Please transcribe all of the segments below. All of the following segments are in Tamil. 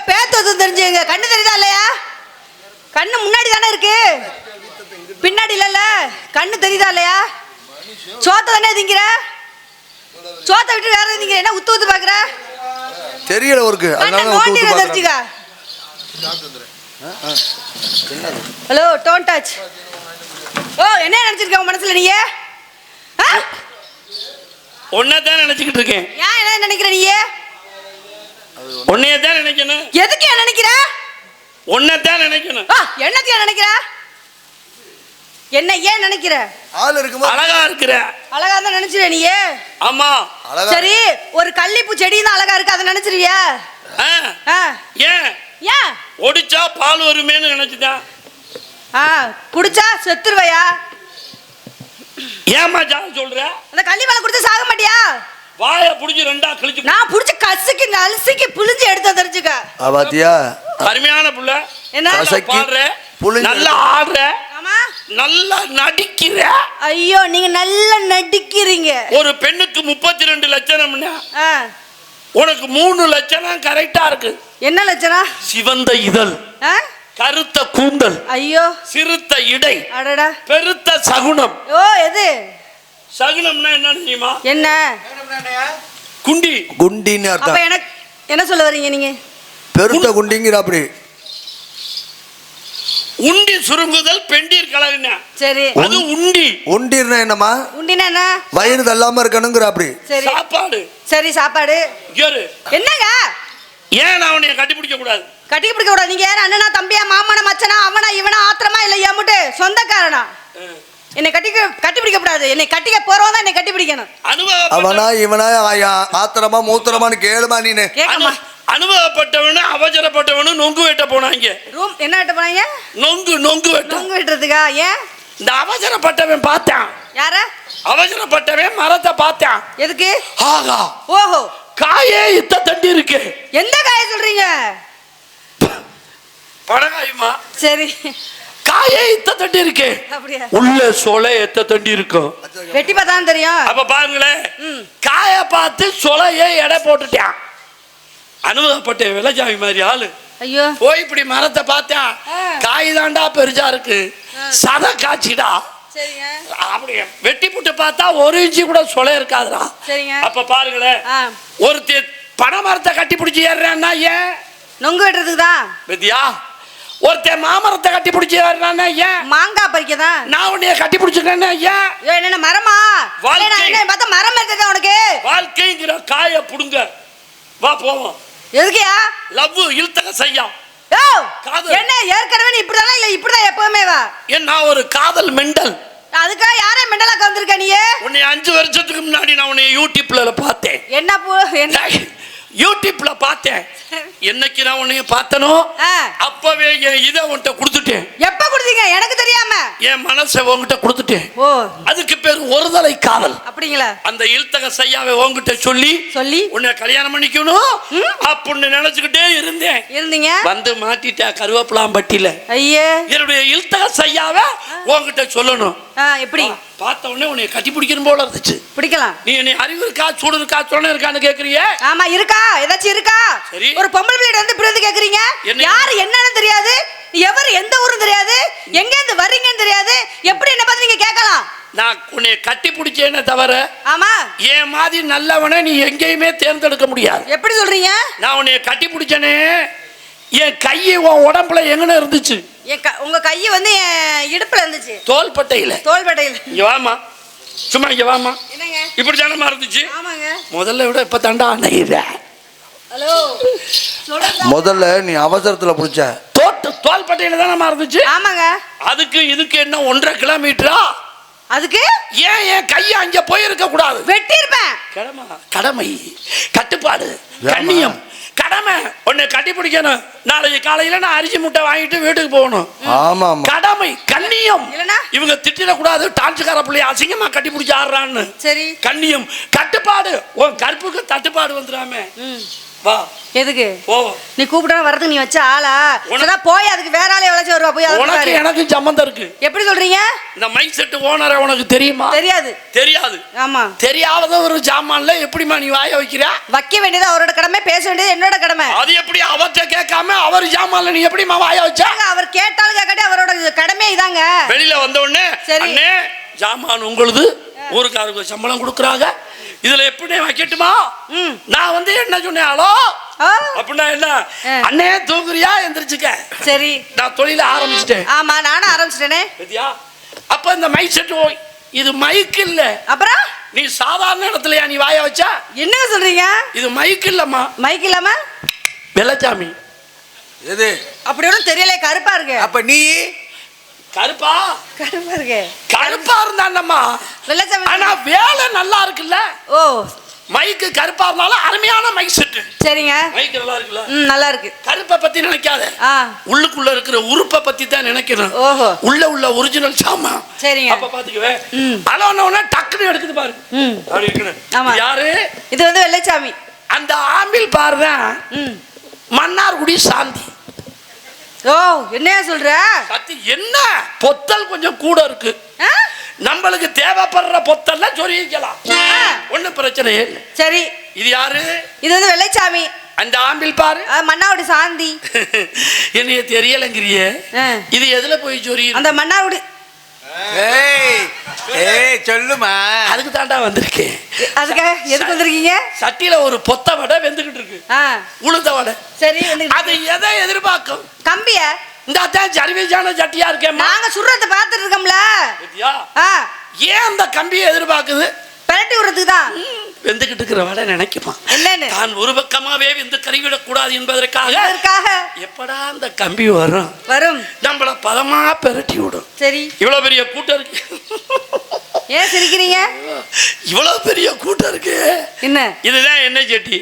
பேத்து தெரிஞ்சுங்க. கண்ணு தெரியுதா இல்லையா? கண்ணு முன்னாடி தானே இருக்கு, பின்னாடி இல்ல. கண்ணு தெரியுதா இல்லையா? சோத்த தானே திங்கிற, சோத்த விட்டு வேற திங்கிற. என்ன உத்து உத்து பாக்குற? தெரியல ஒருக்கு, அதனால உத்து உத்து பாக்குறேன். Hello, don't touch. ஓ, என்ன நினைச்சிருக்க உன் மனசுல? நீயே ஒன்னதான் நினைச்சுக்கிட்டு இருக்கேன். ஏன் என்ன நினைக்கிற? நீயே ஒன்னையதான் நினைக்கணும். எதுக்கு ஏன் நினைக்கிற? ஒன்னதான் நினைக்கணும். என்னத்தையா நினைக்கிற? என்ன ஏன் நினைக்கிற? ஆள் இருக்குமா? அழகா இருக்கிற. அழகா தான் நினைச்சிருவே நீயே? ஆமா. சரி, ஒரு கள்ளிப்பூ செடி தான் அழகா இருக்கு, அதை நினைச்சிருவியா? ஏன் ஏன் ஒடிச்சா பால் வருமேன்னு நினைச்சுதான். குடிச்சா செத்துருவையா? ஏமா ஜான் சொல்ற? அந்த கள்ளி பாலை குடிச்சா சாக மாட்டியா? வாய புடிச்சு ரெண்டா கிழிச்சு நான் புடிச்சு கசுக்கி நல்சிக்கு புளிஞ்சு எடுத்து தெரிஞ்சுக்க. பாத்தியா, அருமையான புள்ள. என்ன பாடுற, நல்லா ஆடுற, நல்லா நடிக்கிற. ஐயோ, நீங்க நல்லா நடிக்கிறீங்க. ஒரு பெண்ணுக்கு 32 லட்சணம்னா உனக்கு 3 லட்சணம் கரெக்டா இருக்கு. என்ன லட்சணம்? சிவந்த இதழ், கருத்த கூந்தல், ஐயோ சிறுத்த இடை, அடடா பெருத்த சகுனம். ஓ, எது சகுனம்னா என்ன தெரியுமா? என்ன? குண்டி. குண்டின்னு அர்த்தம். அப்ப எனக்கு என்ன சொல்ல வரீங்க நீங்க? பெருத்த குண்டிங்கிற. அப்படி உண்டி சுருங்குதல் பெண்டீர் கலகுனா. சரி, அது உண்டி. உண்டினா என்னமா? உண்டினா என்ன? வயிறு தள்ளாம இருக்கணுங்கிற. அப்படி சாப்பாடு. சரி, சாப்பாடு. என்னங்க? ஏன் நான் உன்னை கட்டி பிடிக்க கூடாது? கட்டி பிடிக்க கூடாது. நீங்க யாரு? அண்ணனா, தம்பியா, மாமனா, மச்சனா, அவனா இவனா, ஆத்திரமா இல்ல ஏமுட்டு சொந்தக்காரனா? என்னை கட்டி பிடிக்க கூடாது. என்னை கட்டிக்க போறவன் தான் என்னை கட்டி பிடிக்கணும். அவனா இவனா ஆத்திரமா மூத்திரமான்னு கேளுமா நீனு? அனுபவப்பட்டவனு அவசரப்பட்டவனு நொங்கு வெட்ட போனாங்க. ரூம் என்ன வெட்ட போனாங்க? நொங்கு வெட்டுறதுக்கா? ஏன்? இந்த அவசரப்பட்டவன் பார்த்தான். யார? அவசரப்பட்டவன் மரத்தை பார்த்தான். எதுக்கு? ஆகா, ஓஹோ, காயே இத்த தண்டி இருக்கு. எந்த காய சொல்றீங்க? படகாயுமா? சரி, காயே இத்த தண்டி இருக்கு. உள்ள சொலை எத்த தண்டி இருக்கும். வெட்டி பார்த்தா தெரியும். அப்ப பாருங்களேன், காய பார்த்து சொலையை எடை போட்டுட்டான். அனுபவப்பட்ட விளைச்சாமி மாதிரி ஆளு. ஐயோ, போய் இப்படி மரத்தை பார்த்தா காய் தாண்டா பெருசா இருக்கு, சத காய்ச்சிடா. அப்படி வெட்டி புட்டு பார்த்தா 1 இன்ச்சு கூட சொலை இருக்காதுடா. அப்ப பாருங்களேன், ஒருத்தர் பனை மரத்தை கட்டி பிடிச்சி ஏறான்னா ஏன்? நொங்கு வெட்டுறதுக்கு தான். வித்யா, ஒருத்தர் மாமரத்தை கட்டி பிடிச்சி ஏறான்னா ஏன்? மாங்காய் பறிக்கதான். நான் உன்னைய கட்டி பிடிச்சிருக்கேன்னா ஏன்? என்ன மரமா? பார்த்தா மரம் எடுத்ததா உனக்கு? வாழ்க்கைங்கிற காய புடுங்க. வா போவோம். எதுக்கியா? லவ் இழுத்தக செய்யா. என்ன ஏற்கனவே நீ இப்படிதான் இல்ல இப்படிதான் எப்பவுமே வா? நான் ஒரு காதல் மெண்டல். அதுக்காக யாரே மெண்டலாக்க வந்திருக்க நீ? உன்னை 5 வருஷத்துக்கு முன்னாடி நான் உன்னை யூடியூப்ல பார்த்தேன். என்ன யூடியூப்ல பார்த்தேன். என்னைக்கு நான் உன்னைய பார்த்தனோ அப்பவே என் இதை உன்கிட்ட கொடுத்துட்டேன். எப்ப கொடுத்தீங்க? எனக்கு தெரியாம என் மனசை உன்கிட்ட கொடுத்துட்டேன். ஓ, அதுக்கு பேர் ஒருதலை காதல். அப்படிங்களா? அந்த இழுத்தக செய்யாவை உன்கிட்ட சொல்லி உன்னை கல்யாணம் பண்ணிக்கணும் அப்படின்னு நினைச்சுக்கிட்டே இருந்தீங்க. வந்து மாட்டிட்ட கருவேப்பிலாம்பட்டியில. ஐயே, என்னுடைய இழுத்தக செய்யாவை உன்கிட்ட சொல்லணும். எப்படி? பார்த்த உடனே உன்னை கட்டி பிடிக்கணும் போல இருந்துச்சு. பிடிக்கலாம். நீ என்னை அறிவு இருக்கா, சூடு இருக்கா, சொன்ன இருக்கான்னு கேக்குறியே? ஆமா, இருக்கா. ஏதாச்சும் இருக்கா? சரி, ஒரு பொம்பளை பிள்ளை வந்து இப்படி வந்து கேக்குறீங்க. யாரு என்னன்னு தெரியாது, எவர் எந்த ஊரும் தெரியாது, எங்க இருந்து வர்றீங்கன்னு தெரியாது. எப்படி என்ன பார்த்து நீங்க கேட்கலாம்? நான் உன்னை கட்டி பிடிச்சேன்னு தவிர, ஆமா, என் மாதிரி நல்லவனை நீ எங்கேயுமே தேர்ந்தெடுக்க முடியாது. எப்படி சொல்றீங்க? நான் உன்னை கட்டி பிடிச்சேனே, என் கையை உன் உடம்புல எங்கன்னு இருந்துச்சு. உங்க கையை வந்து என் இடுப்புல இருந்துச்சு. தோள்பட்டையில. இங்க வாமா, சும்மா இங்க வாமா. என்னங்க இப்படி தானமா இருந்துச்சு? ஆமாங்க. முதல்ல விட இப்ப தாண்டா அணையிற. ஹலோ, முதல்ல நீ அவசரத்துல புடிச்ச தோள்பட்டையில தானமா இருந்துச்சு? ஆமாங்க. அதுக்கு இதுக்கு என்ன 1.5 கிலோமீட்டரா? அதுக்கு ஏன் என் கையை அங்க போயிருக்க கூடாது? வெட்டி இருப்பேன். கடமை, கட்டுப்பாடு, கண்ணியம், கடமை. உன்னை கட்டி பிடிக்கணும். நாளைக்கு காலையில நான் அரிசி முட்டை வாங்கிட்டு வீட்டுக்கு போகணும். ஆமா, கடமை, கண்ணியம். இவங்க திட்டிட கூடாது, டான்ஸ்கார பிள்ளைய அசிங்கமா கட்டி பிடிச்சி ஆடுறான்னு. சரி, கண்ணியம், கட்டுப்பாடு. உன் கற்புக்கு தட்டுப்பாடு வந்துடாம வா. எதுக்கு போவோம். நீ கூப்பிட்டா வரதுக்கு நீ வச்ச ஆளா உனதான் போய் அதுக்கு வேற ஆளே எவ்வளவு வருவா போய் அதுக்கு உனக்கு பாரு. எனக்கு சம்பந்தம் இருக்கு. எப்படி சொல்றீங்க? இந்த மைக் செட் ஓனரை உனக்கு தெரியுமா? தெரியாது. தெரியாது. ஆமா. தெரியாத ஒரு ஜாமான்ல எப்படிமா நீ வாய வைக்கிற? வைக்க வேண்டியது அவரோட கடமை, பேச வேண்டியது என்னோட கடமை. அது எப்படி அவர்கிட்ட கேட்காம அவர் ஜாமான்ல நீ எப்படிமா வாய வச்ச? அவர் கேட்டாலும் கேட்காட்டி அவரோட கடமை இதாங்க. வெளியில வந்த உடனே அண்ணே ஜாமான் உங்களுது, ஊருக்காருக்கு சம்பளம் கொடுக்குறாங்க, இதுல எப்படி வைக்கட்டுமா? நான் வந்து என்ன சொன்னேன் அப்படின்னா என்ன அண்ணே தூங்குறியா எந்திரிச்சுக்க. சரி நான் தொழில ஆரம்பிச்சிட்டேன். ஆமா நானும் ஆரம்பிச்சிட்டேனே. அப்ப இந்த மைக் செட் இது மைக் இல்ல. அப்புறம் நீ சாதாரண இடத்துலயா நீ வாய வச்சா? என்ன சொல்றீங்க? இது மைக் இல்லம்மா. மைக் இல்லாம வெள்ளச்சாமி எது அப்படி ஒன்றும் தெரியல, கருப்பா இருக்கு. அப்ப நீ கருப்பா கருப்பா இருக்கு. கருப்பா இருந்தாண்டம்மா வெள்ளச்சாமி. ஆனா வேலை நல்லா இருக்குல்ல. ஓ மைக்கு கருப்பா இருந்தாலும் அருமையான மைக் செட்டு. சரிங்க. மைக் நல்லா இருக்குல்ல? நல்லா இருக்கு. கருப்பை பத்தி நினைக்காத, உள்ளுக்குள்ள இருக்கிற உறுப்பை பத்தி தான் நினைக்கணும். ஓஹோ. உள்ள ஒரிஜினல் சாமான். சரிங்க. அப்ப பாத்துக்கவே அலோன டக்குன்னு எடுக்குது பாரு. அப்படி இருக்கணும். ஆமா. யாரு இது? வந்து வெள்ளச்சாமி. அந்த ஆம்பிள் பாருதான் மன்னார்குடி சாந்தி. ஓ என்னையா சொல்ற? சத்தி என்ன பொத்தல் கொஞ்சம் கூட இருக்கு. நம்மளுக்கு தேவைப்படுற பொத்தல்ல சொரிக்கலாம், ஒன்னும் பிரச்சனை இல்லை. சரி இது யாரு? இது வந்து வெள்ளச்சாமி. அந்த ஆம்பிள் பாரு மன்னார்குடி சாந்தி. என்னைய தெரியலங்கிறியே, இது எதுல போய் சொரி? அந்த மன்னார்குடி. சொல்லுமா. அதுக்கு தாண்டா வந்திருக்கேன். அதுக்காக எதுக்கு வந்திருக்கீங்க? சட்டியில ஒரு பொத்த வடை வெந்துகிட்டு இருக்கு, உளுந்த வடை. சரி அது எதை எதிர்பார்க்கும்? கம்பிய. இந்த அதான் சர்வீஸான சட்டியா இருக்கேன். நாங்க சுடுறத பார்த்துட்டு இருக்கோம்ல. ஏன் அந்த கம்பியை எதிர்பார்க்குது? பரட்டி விடுறதுக்கு தான். வெந்துகிட்டு இருக்கிற வடை நினைக்குமா தான் ஒரு பக்கமாவே வெந்து கறிவிடக் கூடாது என்பதற்காக எப்படா அந்த கம்பி வரும் நம்மள பதமா பெரட்டி விடும். சரி இவ்வளவு பெரிய கூட்டம் இருக்கு. ஏன் சிரிக்கிறீங்க? இவ்வளவு பெரிய கூட்டம் இருக்கு. என்ன இதுதான் என்ன சட்டி?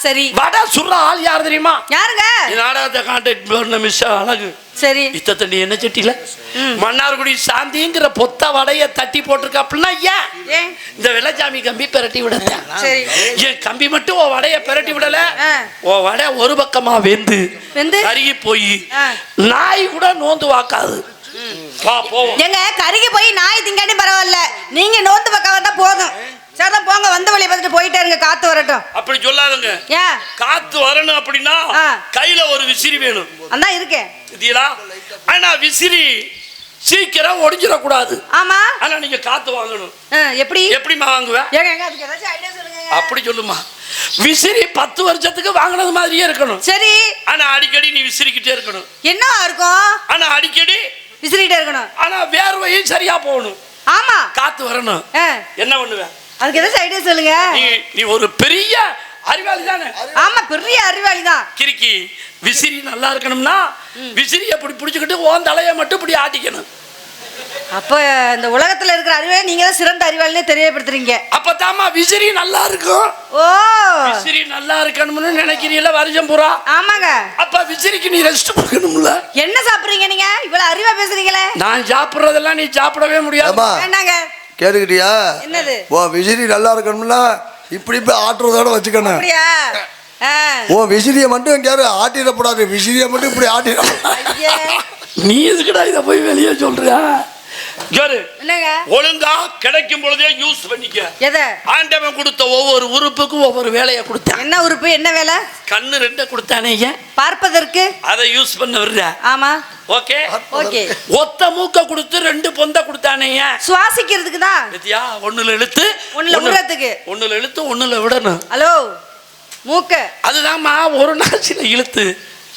சரி வடை சுடுற ஆள் யார் தெரியுமா? யாருங்க? நாடகத்தை கான்டாக்ட் பண்ண மிஸ் அழகு. சரி இத்த தண்ணி என்ன சட்டியில மன்னார்குடி சாந்திங்கிற பொத்த வடைய தட்டி போட்டிருக்க அப்படின்னா ஏன் இந்த வெள்ளச்சாமி கம்பி பெரட்டி விடல? ஏன் கம்பி மட்டும் ஓ வடைய பெரட்டி விடல? ஓ வடை ஒரு பக்கமா வெந்து கருகி போய் நாய் கூட நோந்து வாக்காது. எங்க கருகி போய் நாய் திங்காட்டி பரவாயில்ல, நீங்க நோந்து பக்கம் வந்தா போதும். சரிதான் போங்க, வந்த வழி பார்த்துட்டு போயிட்டே இருங்க, காத்து வரட்டும். அப்படி சொல்லாதுங்க. ஏன் காத்து வரணும் அப்படின்னா கையில ஒரு விசிறி வேணும். அதான் இருக்கேன். ஆனா விசிறி சீக்கிரம் ஒடிஞ்சிடக்கூடாது. ஆமா. ஆனா நீங்க காத்து வாங்கணும். எப்படிமா வாங்குவேன்? அப்படி சொல்லுமா. விசிறி 10 வருஷத்துக்கு வாங்கினது மாதிரியே இருக்கணும். சரி ஆனா அடிக்கடி நீ விசிறிக்கிட்டே இருக்கணும். என்ன இருக்கும்? ஆனா அடிக்கடி விசிறிக்கிட்டே இருக்கணும். ஆனா வேர்வையும் சரியா போகணும். ஆமா காத்து வரணும். என்ன பண்ணுவேன்? அதுக்கு ஏதாச்சும் ஐடியா சொல்லுங்க. நீ ஒரு பெரிய அறிவாளி தானே? ஆமா பெரிய அறிவாளி தான். கிறுக்கி விசிறி நல்லா இருக்கணும்னா விசிறி எப்படி பிடிச்சுக்கிட்டு ஓன் தலையை மட்டும் இப்படி ஆட்டிக்கணும். அப்ப இந்த உலகத்துல இருக்கிற அறிவாளி நீங்க தான் சிறந்த அறிவாளினே தெரியப்படுத்துறீங்க. அப்பதாமா விசிறி நல்லா இருக்கும். ஓ விசிறி நல்லா இருக்கணும்னு நினைக்கிறீங்களா வருஷம் பூரா? ஆமாங்க. அப்ப விசிறிக்கு நீ ரெஸ்ட் கொடுக்கணும்ல. என்ன சாப்பிடுறீங்க நீங்க? இவ்வளவு அறிவா பேசுறீங்களே. நான் சாப்பிடுறதெல்லாம் நீ சாப்பிடவே முடியாது. என்னங்க கேட்டுக்கிட்டியா? என்னது? ஓ விசிறி நல்லா இருக்கணும்னா இப்படி போய் ஆட்டுறதோட வச்சுக்கணும். அப்படியா? ஓ விசிறியை மட்டும் கேரு ஆட்டிடக்கூடாது, விசிறியை மட்டும் இப்படி ஆட்டிட. நீ எதுக்குடா இதை போய் வெளியே சொல்றியா? ஒழுங்கா கிடைக்கும் பொழுதே யூஸ் பண்ணிக்க. எதை? ஆண்டவன் கொடுத்த ஒவ்வொரு உறுப்புக்கும் ஒவ்வொரு வேலையை கொடுத்தான். என்ன உறுப்பு என்ன வேலை? கண்ணு 2 கொடுத்தானே பார்ப்பதற்கு, அதை யூஸ் பண்ண வர்ற. ஆமா ஓகே ஓகே. ஒத்த மூக்க கொடுத்து 2 பொந்த கொடுத்தானே சுவாசிக்கிறதுக்கு தான். பத்தியா? ஒண்ணுல இழுத்து ஒண்ணுல விடுறதுக்கு. ஒண்ணுல இழுத்து ஒண்ணுல விடணும். ஹலோ மூக்க அதுதான்மா ஒரு நாச்சில இழுத்து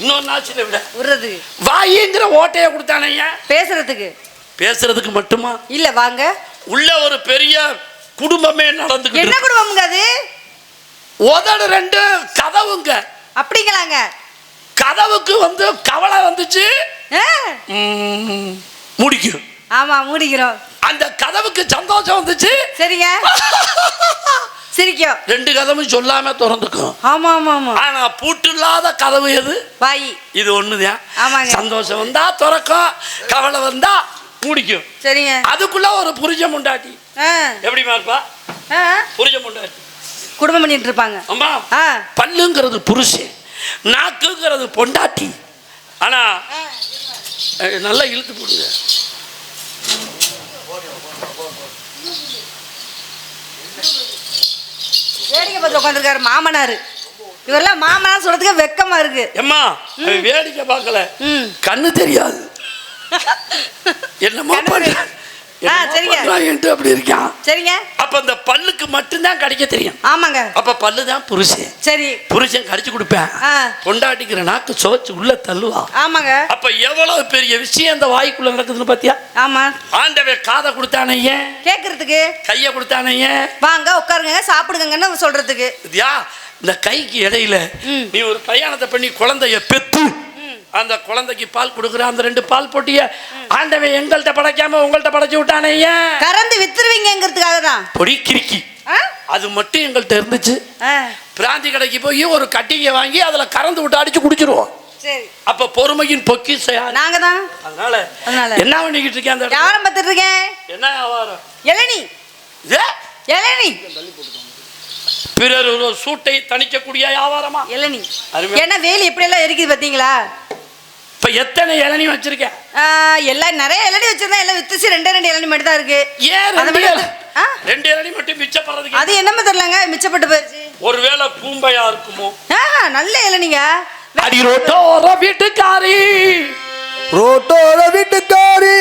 இன்னொரு நாச்சில விட விடுறது. வாயிங்கிற ஓட்டைய கொடுத்தானே பேசுறதுக்கு. பேசுறதுக்கு மட்டுமா இல்ல வாங்க உள்ள ஒரு பெரிய குடும்பமே நடந்துக்கிட்டு. என்ன குடும்பம்ங்க அது? உதடு 2 கதவுங்க. அப்படிங்களாங்க. கதவுக்கு வந்து கவலை வந்துச்சு முடிக்கும். ஆமா மூடிக்கிறோம். அந்த கதவுக்கு சந்தோஷம் வந்துச்சு. சரிங்க சிரிக்கும். 2 கதவும் சொல்லாம திறந்துக்கும். ஆமா ஆமா ஆமா. ஆனா பூட்டு இல்லாத கதவு எது? வாய். இது ஒண்ணுதான். ஆமாங்க. சந்தோஷம் வந்தா திறக்கும், கவலை வந்தா மூடிக்கும். சரிங்க. அதுக்குள்ள ஒரு புருஷ முண்டாட்டி எப்படிமா இருப்பா? புருஷ முண்டாட்டி குடும்பம் பண்ணிட்டு இருப்பாங்க. ஆமா பல்லுங்கிறது புருஷன், நாக்குங்கிறது பொண்டாட்டி. ஆனா நல்லா இழுத்து போடுங்க. வேடிக்கை பார்த்து உட்காந்துருக்காரு மாமனாரு. இவரெல்லாம் மாமனார் சொல்றதுக்கு வெக்கமா இருக்கு. எம்மா வேடிக்கை பார்க்கல, கண்ணு தெரியாது. என்னமா சரிங்க அப்படி இருக்கான். சரிங்க. அப்ப அந்த பல்லுக்கு மட்டும்தான் கடிக்க தெரியும். ஆமாங்க. அப்ப பல்லுதான் புருஷன். சரி, புருஷன் கடிச்சு கொடுப்பேன். பொண்டாட்டிக்கிற நாக்கு சோச்சு உள்ள தள்ளுவா. ஆமாங்க. அப்ப எவ்வளவு பெரிய விஷயம் அந்த வாய்க்குள்ள நடக்குதுன்னு பாத்தியா? ஆமா. ஆண்டவே காதை கொடுத்தானே ஏன்? கேக்குறதுக்கு. கைய கொடுத்தானே ஏன்? வாங்க உட்காருங்க சாப்பிடுங்கன்னு சொல்றதுக்கு. இந்த கைக்கு இடையில நீ ஒரு கல்யாணத்தை பண்ணி குழந்தைய பெத்து அந்த குழந்தைக்கு பால் கொடுக்குற அந்த 2 பால் போட்டிய ஆண்டவன் எங்கள்கிட்ட படைக்காம உங்கள்கிட்ட படைச்சு விட்டானே ஏன்? கறந்து வித்துருவீங்கிறதுக்காக தான். பொடி கிறுக்கி அது மட்டும் எங்கள்கிட்ட இருந்துச்சு. பிராந்தி கடைக்கு போய் ஒரு கட்டிங்க வாங்கி அதுல கறந்து விட்டு அடிச்சு குடிச்சிருவோம். சரி. அப்ப பொறுமையின் பொக்கிஷம் நாங்க தான். அதனால என்ன பண்ணிக்கிட்டு இருக்கேன்? அந்த வியாபாரம் பார்த்துட்டு இருக்கேன். என்ன வியாபாரம்? இளநீ. இளநீ. பிறர் ஒரு சூட்டை தணிக்கக்கூடிய வியாபாரமா இளநீ? என்ன வேலி எப்படி எல்லாம் இருக்குது பாத்தீங்களா? இப்ப எத்தனை இளநீ வச்சிருக்கேன்? எல்லாம் நிறைய இளநீ வச்சிருந்தா எல்லாம் வித்துச்சு 2 இளநீ மட்டும் தான் இருக்கு. ஏன் 2 இளநீ மட்டும் மிச்சப்படுறதுக்கு? அது என்னமா தெரியலங்க, மிச்சப்பட்டு போயிருச்சு. ஒருவேளை பூம்பையா இருக்குமோ? நல்ல இளநீங்க. அடி ரோட்டோர வீட்டுக்காரி, ரோட்டோர வீட்டுக்காரி